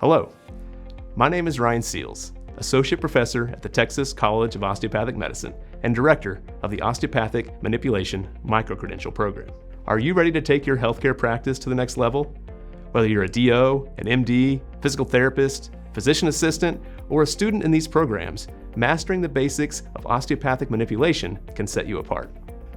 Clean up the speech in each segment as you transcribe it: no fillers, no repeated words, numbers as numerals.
Hello, my name is Ryan Seals, Associate Professor at the Texas College of Osteopathic Medicine and Director of the Osteopathic Manipulation Microcredential program. Are you ready to take your healthcare practice to the next level? Whether you're a DO, an MD, physical therapist, physician assistant, or a student in these programs, mastering the basics of osteopathic manipulation can set you apart.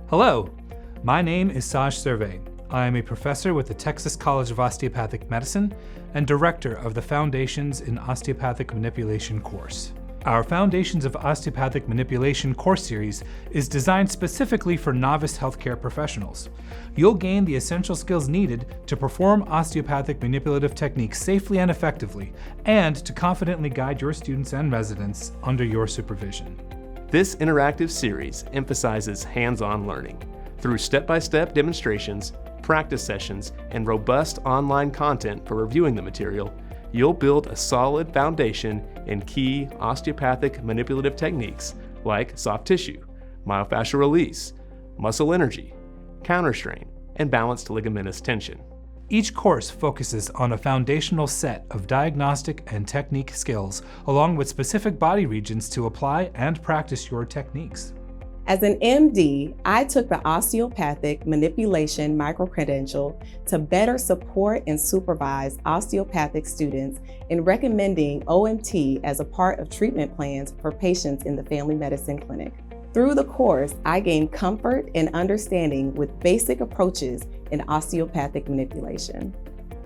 Hello, my name is Saj Survey. I am a professor with the Texas College of Osteopathic Medicine and director of the Foundations in Osteopathic Manipulation course. Our Foundations of Osteopathic Manipulation course series is designed specifically for novice healthcare professionals. You'll gain the essential skills needed to perform osteopathic manipulative techniques safely and effectively, and to confidently guide your students and residents under your supervision. This interactive series emphasizes hands-on learning. Through step-by-step demonstrations, practice sessions, and robust online content for reviewing the material, you'll build a solid foundation in key osteopathic manipulative techniques like soft tissue, myofascial release, muscle energy, counterstrain, and balanced ligamentous tension. Each course focuses on a foundational set of diagnostic and technique skills, along with specific body regions to apply and practice your techniques. As an MD, I took the Osteopathic Manipulation Microcredential to better support and supervise osteopathic students in recommending OMT as a part of treatment plans for patients in the family medicine clinic. Through the course, I gained comfort and understanding with basic approaches in osteopathic manipulation.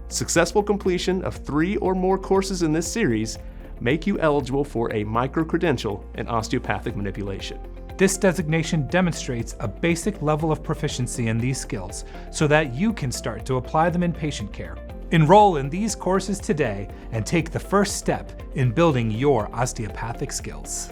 Successful completion of 3 or more courses in this series make you eligible for a microcredential in osteopathic manipulation. This designation demonstrates a basic level of proficiency in these skills so that you can start to apply them in patient care. Enroll in these courses today and take the first step in building your osteopathic skills.